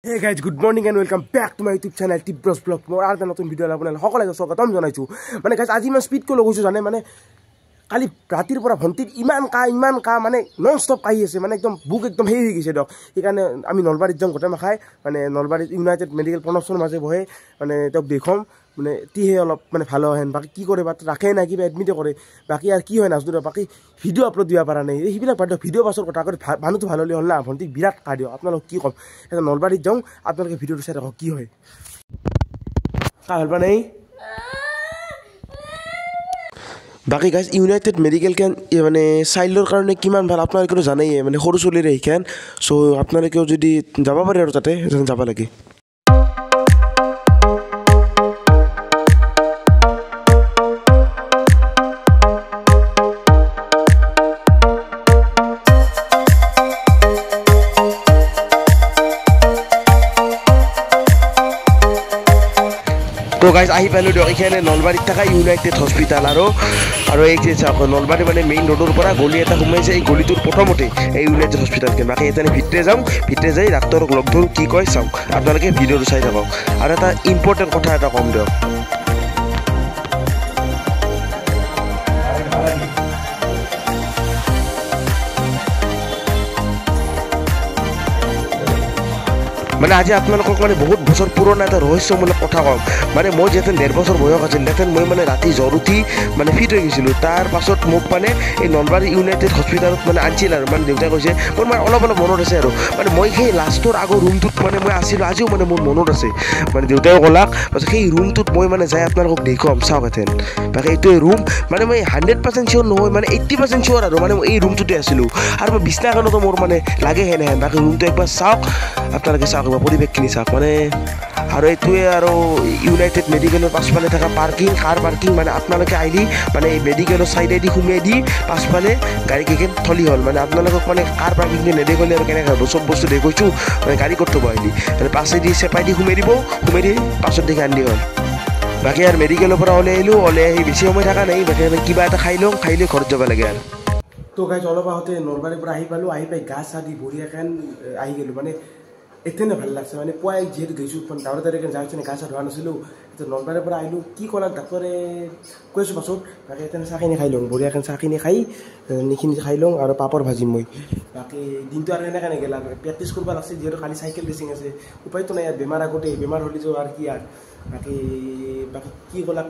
Hey guys, good morning and welcome back to my YouTube channel Tibros Vlog. মই আৰু নতুন video আপোনালোকক সকলোকে স্বাগতম জনাইছো। মানে গাইজ আজি মই স্পীড কৰি গৈছো জানে মানে কালি ৰাতিৰ পৰা ভন্টিৰ ইমান কা মানে নন ষ্টপ কাহি আছে মানে একদম বুক একদম হেৰি হৈ গৈছে দক সেইকাৰণে আমি নলবাৰীত যাম গোটেই মাখাই মানে নলবাৰীত ইউনাইটেড মেডিকেল প্ৰনপছৰ মাজে বহে মানে তেওঁক দেখম মানে তিহে অলপ মানে ভাল হেন বাকী কি কৰে বা ৰাখে না কিবা এডমিটে কৰে বাকী আৰু কি হয় নাজনো বাকী ভিডিঅ' আপলোড দিব পৰা নাই সেইবিলাক বাদ ভিডিঅ' পাছৰ কথা আগত মানুহটো ভাল হ'লে হ'ল না ভন্টিক বিৰাট কাহ দিয়ক আপোনালোক কি ক'ম এটা নলবাৰীত যাওঁ আপোনালোকে ভিডিঅ'টো চাই থাকক কি হয় কাহ হ'ল বা নাই বাকী গাইজ ইউনাইটেড মেডিকেল কেন মানে চাইল্ডৰ কাৰণে কিমান ভাল আপোনালোকেও জানেই মানে সৰু চলিৰে সেইখন চ' আপোনালোকেও যদি যাব পাৰে আৰু তাতে যাব লাগে তো গাইজ আহি পালোঁ দিয়ক এইখানে নলবাৰীত থকা ইউনাইটেড হস্পিটেল আৰু এই যে চাওক নলবাৰী মানে মেইন ৰোডৰ পৰা গলি এটা সোমাইছে এই গলিটোৰ প্ৰথমতে এই ইউনাইটেড হস্পিটেলখন বাকী এটানে ভিতৰে যাওঁ ভিতৰে যাই ডাক্তৰক লগ ধৰোঁ কি কয় চাওক আপোনালোকে ভিডিঅ'টো চাই থাকক আৰু এটা ইম্পৰ্টেণ্ট কথা এটা ক'ম দিয়ক মানে আজি আপোনালোকক মানে বহুত বছৰ পুৰণা এটা ৰহস্যমূলক কথা কম মানে মই যেতেন 1.5 বছৰ বয়স আছিল তেথেন মই মানে ৰাতি জ্বৰ উঠি মানে ফিট হৈ গৈছিলোঁ তাৰ পাছত মোক মানে এই নলবাৰী ইউনাইটেড হস্পিটেলত মানে আনিছিল আৰু মানে দেউতাই কৈছে মোৰ মানে অলপ মনত আছে আৰু মানে মই সেই লাষ্টৰ আগৰ ৰুমটোত মানে মই আছিলোঁ আজিও মানে মোৰ মনত আছে মানে দেউতাইও ক'লাক সেই ৰুমটোত মই মানে যাই আপোনালোকক দেখুৱাম চাওক এথেন বাকী এইটোৱে ৰুম মানে মই 100% চিয়'ৰ নহয় মানে 80% চিয়'ৰ আৰু মানে মই এই ৰুমটোতে আছিলোঁ আৰু মই বিছনাখনতো মোৰ মানে লাগে হেনেহেন বাকী ৰুমটো একবাৰ চাওক আপোনালোকে চাওক পৰিৱেশখিনি চাওক মানে আৰু এইটোৱে আৰু ইউনাইটেড মেডিকেলৰ পাছফালে থকা কাৰ পাৰ্কিং মানে আপোনালোকে আহিলি মানে এই মেডিকেলৰ ছাইডেদি সোমাই দি পাছফালে গাড়ীকেইখন থলি হ'ল মানে আপোনালোকক মানে কাৰ পাৰ্কিংটো নেদেখলে আৰু কেনেকৈ হ'ব চব বস্তু দেখুৱাইছোঁ মানে গাড়ী ক'ত থ'ব আহিলি মানে পাছেদি চেপাই দি সোমাই দি পাছত দেখি আনি হ'ল বাকী আৰু মেডিকেলৰ পৰা ওলাই আহি বেছি সময় থকা নাই বাকী কিবা এটা খাই লৈ ঘৰত যাব লাগে আৰু তো গাইজ অলপ আগতে নলবাৰীৰ পৰা আহি পাই গা চা দি বঢ়িয়াখন আহি গ'লোঁ মানে এতেনে ভাল লাগছে মানে পুৱাই যিহেতু গৈছোঁ ডাঙৰ তাৰিখে যাইছে গা চা ধোৱা নাছিলোঁ এতিয়া নলবাৰীৰ পৰা আহিলোঁ কি ক'লাক ডাক্তৰে কৈছোঁ পাছত বাকী এতেনে চাহখিনি খাই লওঁ বঢ়িয়াখন চাহখিনি খাই এইখিনি খাই লওঁ আৰু পাপৰ ভাজিম মই বাকী দিনটো আৰু এনেকৈ গ'ল প্ৰেক্টিছ কৰিব লাগছে যিহেতু কালি চাইকেল ৰেচিং আছে উপায়তো নাই ইয়াত বেমাৰ আগতে বেমাৰ হ'লে যোৱা আৰু কি আৰু বাকী কি ক'লাক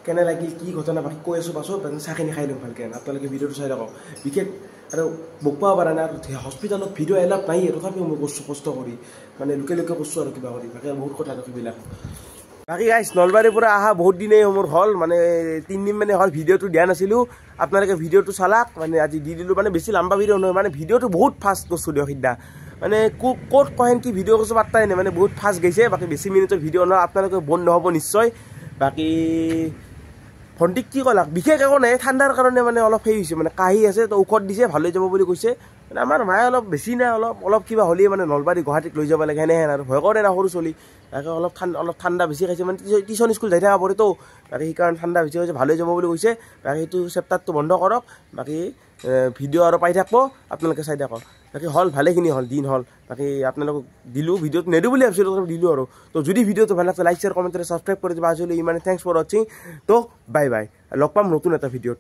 কেনে লাগিল কি ঘটনা বাকী কৈ আছোঁ পাছত চাহখিনি খাই লওঁ ভালকৈ আপোনালোকে ভিডিঅ'টো চাই থাকক বিশেষ আৰু বকবা পৰা নাই আৰু হস্পিটেলত ভিডিঅ' এলাপ নাই তথাপিও মই কৈছোঁ কষ্ট কৰি মানে লোকে কৈছোঁ আৰু কিবা কৰি বাকী বহুত কথা সেইবিলাক বাকী গাইজ নলবাৰীৰ পৰা অহা বহুত দিনেই মোৰ হ'ল মানে 3 দিন মানে হ'ল ভিডিঅ'টো দিয়া নাছিলোঁ আপোনালোকে ভিডিঅ'টো চালাক মানে আজি দি দিলোঁ মানে বেছি লম্বা ভিডিঅ' নহয় মানে ভিডিঅ'টো বহুত ফাষ্ট কৰিছোঁ দিয়ক সিদিনা মানে ক'ত কহেন কি ভিডিঅ' কৰিছোঁ পাত্তাই নাই মানে বহুত ফাষ্ট গৈছে বাকী বেছি মিনিটৰ ভিডিঅ' নহয় আপোনালোকে বন্ধ নহ'ব নিশ্চয় বাকী ভণ্টিক কি ক'লাক বিশেষ একো নাই ঠাণ্ডাৰ কাৰণে মানে অলপ হেৰি হৈছে মানে কাহি আছে তো ঔষধ দিছে ভাল হৈ যাব বুলি কৈছে মানে আমাৰ মায়ে অলপ বেছি নাই অলপ কিবা হ'লেই মানে নলবাৰী গুৱাহাটীত লৈ যাব লাগে সেনেহেন আৰু ভয় কৰে না সৰু চলি তাকে অলপ ঠাণ্ডা বেছি খাইছে মানে টিউশ্যন স্কুল যাই থকা পৰেতো বাকী সেইকাৰণে ঠাণ্ডা বেছি হৈছে ভাল হৈ যাব বুলি কৈছে বাকী সেইটো চেপ্টাৰটো বন্ধ কৰক বাকী ভিডিঅ' আৰু পাই থাকিব আপোনালোকে চাই থাকক বাকী হ'ল ভালেখিনি হ'ল দিন হ'ল বাকী আপোনালোকক দিলোঁ ভিডিঅ'টো নেদোঁ বুলি ভাবিছিলোঁ দিলোঁ আৰু তো যদি ভিডিঅ'টো ভাল লাগছে লাইক শ্বেয়াৰ কমেণ্টৰে ছাবস্ক্ৰাইব কৰি দিব আজিলৈ ইমানে থেংকছ ফৰ ৱাচিং তো বাই লগ পাম নতুন এটা ভিডিঅ'ত